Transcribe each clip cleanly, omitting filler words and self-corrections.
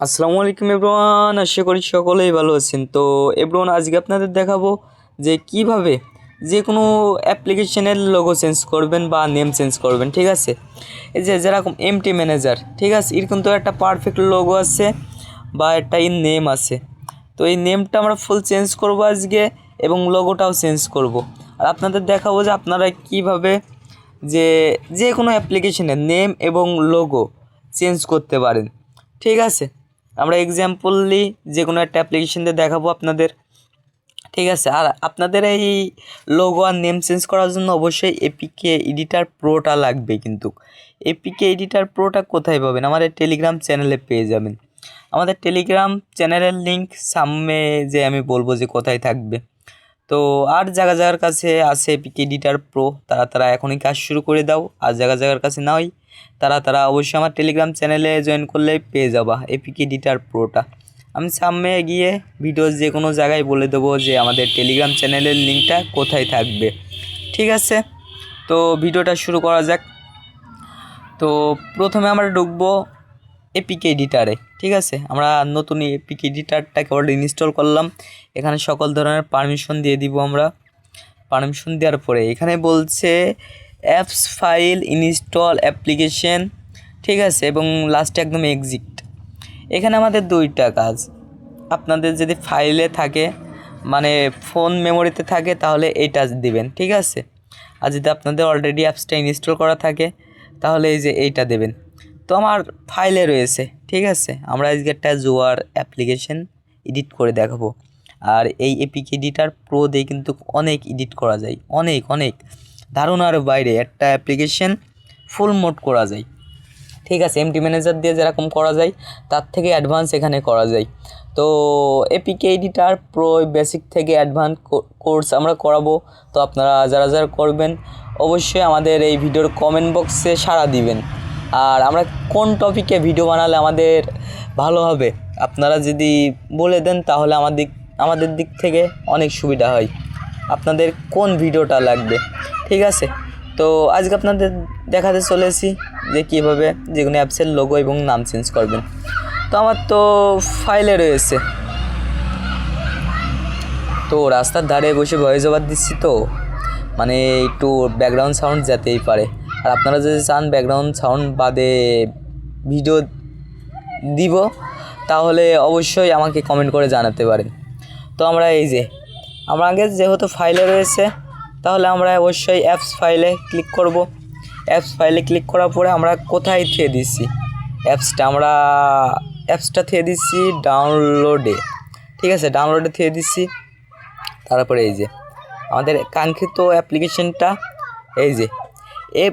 আসসালামু আলাইকুম এভরিওয়ান, আশা করি সকলেই ভালো আছেন। তো এভরিওয়ান, আজকে আপনাদের দেখাবো যে কিভাবে যে কোনো অ্যাপ্লিকেশনের লোগো চেঞ্জ করবেন বা নেম চেঞ্জ করবেন। ঠিক আছে, এই যে যেরকম এমটি ম্যানেজার, ঠিক আছে, এর কিন্তু একটা পারফেক্ট লোগো আছে বা একটা এর নেম আছে। তো এই নেমটা আমরা ফুল চেঞ্জ করব আজকে এবং লোগোটাও চেঞ্জ করব। আর আপনাদের দেখাবো যে আপনারা কিভাবে যে যে কোনো অ্যাপ্লিকেশনের নেম এবং লোগো চেঞ্জ করতে পারেন। ঠিক আছে, আমরা এক্সাম্পললি যে কোনো একটা অ্যাপ্লিকেশন দিয়ে দেখাবো আপনাদের। ঠিক আছে, আর আপনাদের এই লোগো আর নেম চেঞ্জ করার জন্য অবশ্যই এপিকে এডিটার প্রোটা লাগবে। কিন্তু এপিকে এডিটার প্রোটা কোথায় পাবেন? আমাদের টেলিগ্রাম চ্যানেলে পেয়ে যাবেন। আমাদের টেলিগ্রাম চ্যানেলের লিঙ্ক সামনে যে আমি বলবো যে কোথায় থাকবে। তো আর জায়গার কাছে আছে এপিকে এডিটার প্রো, তারা এখনই কাজ শুরু করে দাও। আর জায়গার কাছে না হয় তারা অবশ্যই আমার টেলিগ্রাম চ্যানেলে জয়েন করলেই পেয়ে যাবা এপিকে এডিটার প্রোটা। আমি সামনে গিয়ে ভিডিওর যে কোনো জায়গায় বলে দেবো যে আমাদের টেলিগ্রাম চ্যানেলের লিঙ্কটা কোথায় থাকবে। ঠিক আছে, তো ভিডিওটা শুরু করা যাক। তো প্রথমে আমরা ঢুকবো এপিকে এডিটারে। ঠিক আছে, আমরা নতুন এপিকে এডিটারটাকে অলরেডি ইনস্টল করলাম। এখানে সকল ধরনের পারমিশন দিয়ে দিব আমরা। পারমিশন দেওয়ার পরে এখানে বলছে অ্যাপস ফাইল ইনস্টল অ্যাপ্লিকেশন। ঠিক আছে, এবং লাস্টে একদম এক্সিট। এখানে আমাদের দুইটা কাজ। আপনাদের যদি ফাইলে থাকে মানে ফোন মেমোরিতে থাকে তাহলে এইটা দিবেন। ঠিক আছে, আর যদি আপনাদের অলরেডি অ্যাপসটা ইনস্টল করা থাকে তাহলে এই যে এইটা দেবেন। তো আমার ফাইলে রয়েছে। ঠিক আছে, আমরা আজকে একটা জোয়ার অ্যাপ্লিকেশন এডিট করে দেখাবো। আর এই এপিকে এডিটার প্রো দিয়ে কিন্তু অনেক এডিট করা যায়, অনেক অনেক ধারণার বাইরে একটা অ্যাপ্লিকেশন ফুল মোড করা যায়। ঠিক আছে, এমটি ম্যানেজার দিয়ে যেরকম করা যায় তার থেকে অ্যাডভান্স এখানে করা যায়। তো এপিকে এডিটার প্রো বেসিক থেকে অ্যাডভান্স কোর্স আমরা করাবো। তো আপনারা যারা করবেন অবশ্যই আমাদের এই ভিডিওর কমেন্ট বক্সে সাড়া দিবেন। আর আমরা কোন টপিকে ভিডিও বানালে আমাদের ভালো হবে আপনারা যদি বলে দেন তাহলে আমাদের দিক থেকে অনেক সুবিধা হয়। আপনাদের কোন ভিডিওটা লাগবে? ঠিক আছে, তো আজকে আপনাদের দেখাতে চলেছি যে কীভাবে যে কোনো অ্যাপসের লোগো এবং নাম চেঞ্জ করবেন। তো আমার তো ফাইলে রয়েছে, তো রাস্তার ধারে বসে ভয়েস ওভার দিচ্ছি, তো মানে একটু ব্যাকগ্রাউন্ড সাউন্ড যেতেই পারে। আর আপনারা যদি চান ব্যাকগ্রাউন্ড সাউন্ড বাদে ভিডিও দিব তাহলে অবশ্যই আমাকে কমেন্ট করে জানাতে পারেন। তো আমরা এই যে আমরা আগে যেহেতু ফাইলে রয়েছে তাহলে আমরা অবশ্যই অ্যাপস ফাইলে ক্লিক করব। অ্যাপস ফাইলে ক্লিক করার পরে আমরা কোথায় থিয়ে দিচ্ছি অ্যাপসটা থিয়ে দিচ্ছি ডাউনলোডে। ঠিক আছে, ডাউনলোডে থিয়ে দিচ্ছি। তারপরে এই যে আমাদের কাঙ্ক্ষিত অ্যাপ্লিকেশনটা এই যে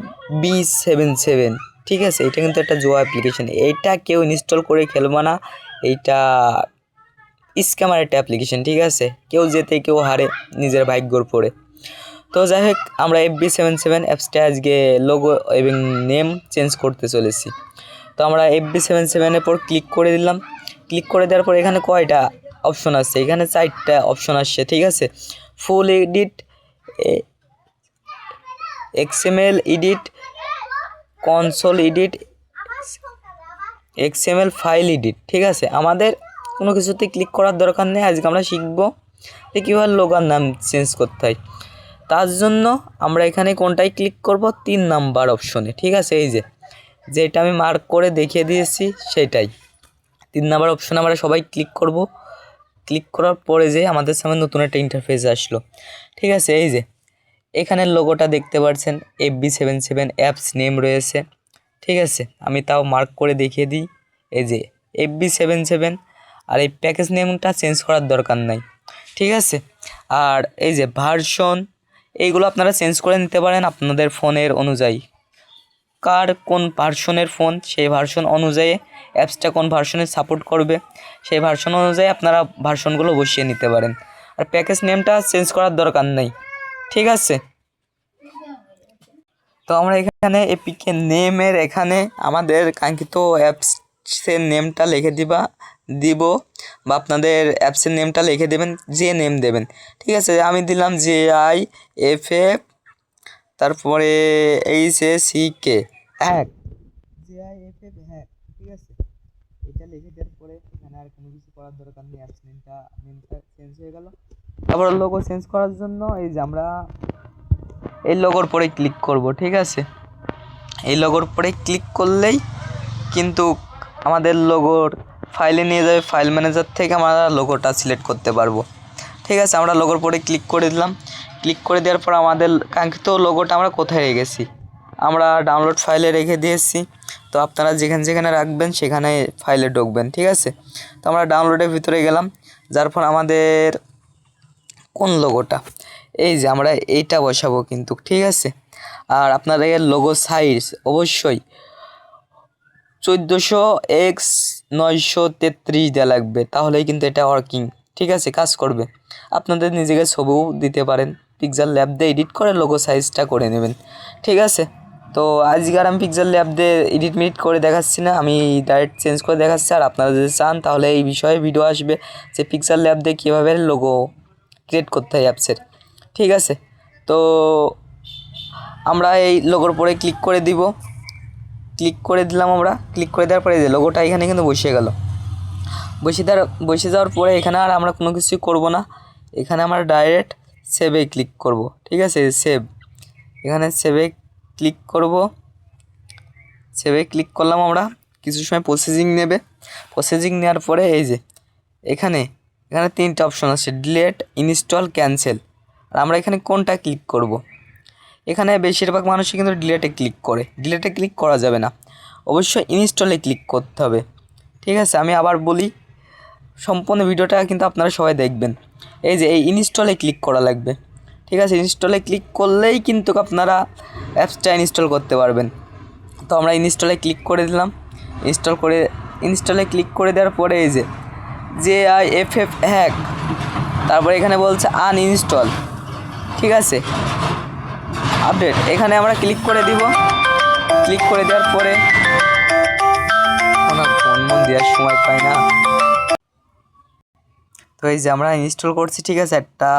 FB77। ঠিক আছে, এটা কিন্তু একটা জোয়া অ্যাপ্লিকেশন। এইটা কেউ ইনস্টল করে খেলবে না, এইটা স্ক্যামার একটা অ্যাপ্লিকেশন। ঠিক আছে, কেউ জেতে কেউ হারে নিজের ভাগ্যর পরে। তো যাই হোক, আমরা FB77 অ্যাপসটা আজকে লোগো এবং নেম চেঞ্জ করতে চলেছি। তো আমরা FB77-এর পর ক্লিক করে দিলাম। ক্লিক করে দেওয়ার পর এখানে কয়টা অপশন আসছে? এখানে 4টা অপশন আসছে। ঠিক আছে, full edit, XML edit, console edit, XML file edit. ঠিক আছে, আমাদের কোনো কিছুতে ক্লিক করার দরকার নেই। আজকে আমরা শিখব যে কীভাবে লোগোর নাম চেঞ্জ করতে হয়। তার জন্য আমরা এখানে কোনটায় ক্লিক করব? 3 নাম্বার অপশনে। ঠিক আছে, এই যে যেটা আমি মার্ক করে দেখিয়ে দিয়েছি সেটাই 3 নাম্বার অপশনে আমরা সবাই ক্লিক করব। ক্লিক করার পরে যে আমাদের সামনে নতুন একটা ইন্টারফেস আসলো। ঠিক আছে, এই যে এখানের লোগোটা দেখতে পাচ্ছেন, FB77 অ্যাপস নেম রয়েছে। ঠিক আছে, আমি তাও মার্ক করে দেখিয়ে দিই। এই যে FB77, আর এই প্যাকেজ নেমটা চেঞ্জ করার দরকার নাই। ঠিক আছে, আর এই যে ভার্সন, এইগুলো আপনারা চেঞ্জ করে নিতে পারেন আপনাদের ফোনের অনুযায়ী। কার কোন ভার্সনের ফোন সেই ভার্সন অনুযায়ী অ্যাপসটা কোন ভার্সনে সাপোর্ট করবে সেই ভার্সন অনুযায়ী আপনারা ভার্সনগুলো বসিয়ে নিতে পারেন। আর প্যাকেজ নেমটা চেঞ্জ করার দরকার নেই। ঠিক আছে, তো আমরা এখানে এপিকে নেমের এখানে আমাদের কাঙ্ক্ষিত অ্যাপসের নেমটা লিখে দিব বা আপনাদের অ্যাপসের নেমটা লিখে দেবেন, যে নেম দেবেন। ঠিক আছে, আমি দিলাম JIFF, তারপরে HACK হ্যাক, JIFF হ্যাক। ঠিক আছে, এটা লিখে দেওয়ার পরে এখানে আর কোনো কিছু করার দরকার নেই, অ্যাপস নেমটা চেঞ্জ হয়ে গেল। তারপর লোগো চেঞ্জ করার জন্য এই যে আমরা এই লোগোর পরে ক্লিক করব, ঠিক আছে। এই লোগোর পরে ক্লিক করলেই কিন্তু আমাদের লোগোর ফাইলে নিয়ে যাবে, ফাইল ম্যানেজার থেকে আমরা লোগোটা সিলেক্ট করতে পারবো, ঠিক আছে। আমরা লোগোর পরে ক্লিক করে দিলাম। ক্লিক করে দেওয়ার পর আমাদের কাঙ্ক্ষিত লোগোটা আমরা কোথায় রেখেছি, আমরা ডাউনলোড ফাইলে রেখে দিয়েছি। তো আপনারা যেখানে যেখানে রাখবেন সেখানে ফাইলে ঢুকবেন, ঠিক আছে। তো আমরা ডাউনলোডের ভিতরে গেলাম, যার ফলে আমাদের কোন লোগোটা, এই যে আমরা এইটা বসাবো কিন্তু, ঠিক আছে। আর আপনাদের লোগো সাইজ অবশ্যই 1400x933 দেওয়া লাগবে, তাহলেই কিন্তু এটা ওয়ার্কিং, ঠিক আছে, কাজ করবে। আপনাদের নিজেকে ছবিও দিতে পারেন, পিক্সেল ল্যাব দিয়ে এডিট করে লোগো সাইজটা করে নেবেন, ঠিক আছে। তো আজকে আর আমি পিক্সেল ল্যাব দিয়ে এডিট করে দেখাচ্ছি না, আমি ডাইরেক্ট চেঞ্জ করে দেখাচ্ছি। আর আপনারা যদি চান তাহলে এই বিষয়ে ভিডিও আসবে যে পিক্সেল ল্যাব দিয়ে কীভাবে লোগো ক্রিয়েট করতে হয় অ্যাপসের, ঠিক আছে। তো আমরা এই লোগোর পরে ক্লিক করে দিব, ক্লিক করে দিলাম। আমরা ক্লিক করে দেওয়ার পরে যে লোগোটা এখানে কিন্তু বসে গেল। বসে যাওয়ার পরে এখানে আর আমরা কোনো কিছুই করব না, এখানে আমরা ডাইরেক্ট সেভে ক্লিক করব, ঠিক আছে। সেভ, এখানে সেভে ক্লিক করব। সেভে ক্লিক করলাম আমরা, কিছু সময় প্রসেসিং নেবে। প্রসেসিং নেওয়ার পরে এই যে এখানে তিনটা অপশন আছে, ডিলিট, ইনস্টল, ক্যান্সেল। আর আমরা এখানে কোনটা ক্লিক করব, এখানে বেশিরভাগ মানুষই কিন্তু ডিলেটে ক্লিক করে, ডিলেটে ক্লিক করা যাবে না, অবশ্যই ইনস্টলে ক্লিক করতে হবে, ঠিক আছে। আমি আবার বলি, সম্পূর্ণ ভিডিওটা কিন্তু আপনারা সবাই দেখবেন। এই যে এই ইনস্টলে ক্লিক করা লাগবে, ঠিক আছে। ইনস্টলে ক্লিক করলেই কিন্তু আপনারা অ্যাপসটা ইনস্টল করতে পারবেন। তো আমরা ইনস্টলে ক্লিক করে দিলাম। ইনস্টলে ক্লিক করে দেওয়ার পরে এই যে JIFF হ্যাক, তারপরে এখানে বলছে আনইনস্টল, ঠিক আছে, আপডেট, এখানে আমরা ক্লিক করে দিব। ক্লিক করে দেওয়ার পরে আমার ফোন দেওয়ার সময় পাই না, তো এই যে আমরা ইনস্টল করছি, ঠিক আছে। একটা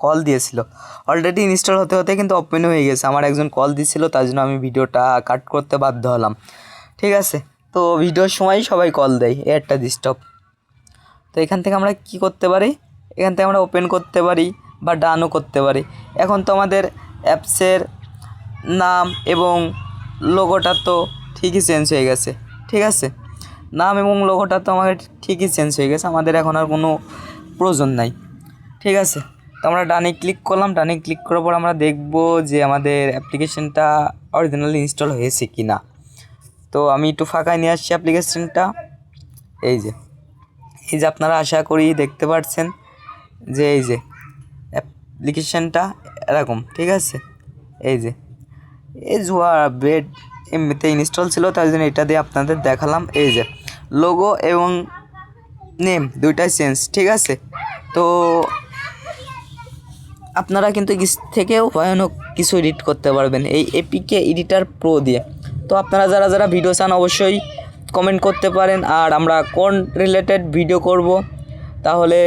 কল দিয়েছিল, অলরেডি ইনস্টল হতে হতে কিন্তু ওপেন হয়ে গেছে। আমার একজন কল দিয়েছিল, তার জন্য আমি ভিডিওটা কাট করতে বাধ্য হলাম, ঠিক আছে। তো ভিডিওর সময় সবাই কল দেয়, এ একটা ডিস্টার্ব। তো এখান থেকে আমরা কি করতে পারি, এখান থেকে আমরা ওপেন করতে পারি বা ডানও করতে পারি। এখন তো আমাদের অ্যাপসের নাম এবং লোগোটা তো ঠিকই চেঞ্জ হয়ে গেছে, ঠিক আছে। নাম এবং লোগোটা তো আমাদের ঠিকই চেঞ্জ হয়ে গেছে, আমাদের এখন আর কোনো প্রয়োজন নাই, ঠিক আছে। তো আমরা ডানে ক্লিক করলাম। ডানে ক্লিক করার পর আমরা দেখব যে আমাদের অ্যাপ্লিকেশনটা অরিজিনালি ইনস্টল হয়েছে কি না। তো আমি একটু ফাঁকায় নিয়ে আসছি অ্যাপ্লিকেশনটা। এই যে আপনারা আশা করি দেখতে পাচ্ছেন যে এই যে অ্যাপ্লিকেশনটা এরকম, ঠিক আছে। এই যে জুয়া বেড এমনিতে ইনস্টল ছিল, তাই জন্য এটা দিয়ে আপনাদের দেখালাম। এই যে লোগো এবং নেম দুইটাই চেঞ্জ, ঠিক আছে। তো আপনারা কিন্তু থেকেও ভয়ানক কিছু এডিট করতে পারবেন এই এপিকে এডিটার প্রো দিয়ে। তো আপনারা যারা ভিডিও চান অবশ্যই কমেন্ট করতে পারেন। আর আমরা কোন রিলেটেড ভিডিও করব, তাহলে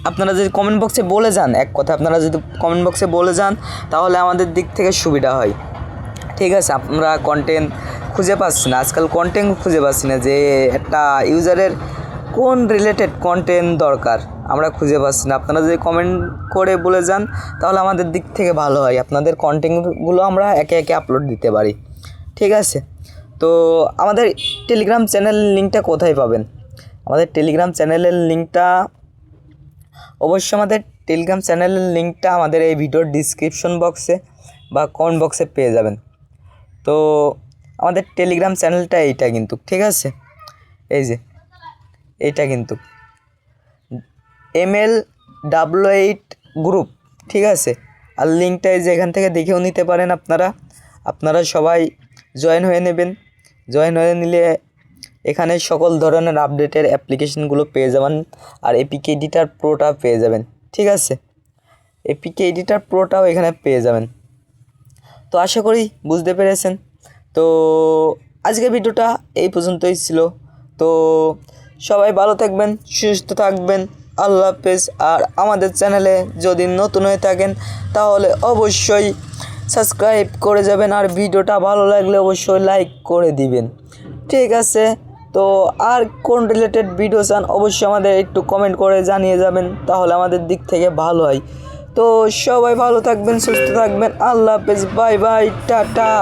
আপনারা যদি কমেন্ট বক্সে বলে যান, এক কথা আপনারা যদি কমেন্ট বক্সে বলে যান তাহলে আমাদের দিক থেকে সুবিধা হয়, ঠিক আছে। আমরা কন্টেন্ট খুঁজে পাচ্ছি না, আজকাল কন্টেন্ট খুঁজে পাচ্ছি না, যে একটা ইউজারের কোন রিলেটেড কন্টেন্ট দরকার আমরা খুঁজে পাচ্ছি না। আপনারা যদি কমেন্ট করে বলে যান তাহলে আমাদের দিক থেকে ভালো হয়, আপনাদের কন্টেন্টগুলো আমরা একে একে আপলোড দিতে পারি, ঠিক আছে। তো আমাদের টেলিগ্রাম চ্যানেলের লিঙ্কটা কোথায় পাবেন, আমাদের টেলিগ্রাম চ্যানেলের লিঙ্কটা অবশ্যই আমাদের এই ভিডিওর ডিসক্রিপশন বক্সে বা কমেন্ট বক্সে পেয়ে যাবেন। তো আমাদের টেলিগ্রাম চ্যানেলটা এইটা কিন্তু, ঠিক আছে। এই যে এইটা কিন্তু ML88 গ্রুপ, ঠিক আছে। আর লিঙ্কটা এই যে এখান থেকে দেখেও নিতে পারেন আপনারা সবাই জয়েন হয়ে নেবেন। জয়েন হয়ে নিলে এখানে সকল ধরনের আপডেটের অ্যাপ্লিকেশনগুলো পেয়ে যাবেন। আর এপিকে এডিটার প্রোটা পেয়ে যাবেন, ঠিক আছে। এপিকে এডিটার প্রোটাও এখানে পেয়ে যাবেন। তো আশা করি বুঝতে পেরেছেন। তো আজকের ভিডিওটা এই পর্যন্তই ছিল। তো সবাই ভালো থাকবেন, সুস্থ থাকবেন, আল্লাহ হাফেজ। আর আমাদের চ্যানেলে যদি নতুন হয়ে থাকেন তাহলে অবশ্যই সাবস্ক্রাইব করে যাবেন, আর ভিডিওটা ভালো লাগলে অবশ্যই লাইক করে দিবেন, ঠিক আছে। তো আর কোন রিলেটেড ভিডিও চান অবশ্যই আমাদের একটু কমেন্ট করে জানিয়ে যাবেন, তাহলে আমাদের দিক থেকে ভালো হয়। তো সবাই ভালো থাকবেন, সুস্থ থাকবেন, আল্লাহ হাফেজ, বাই বাই, টাটা।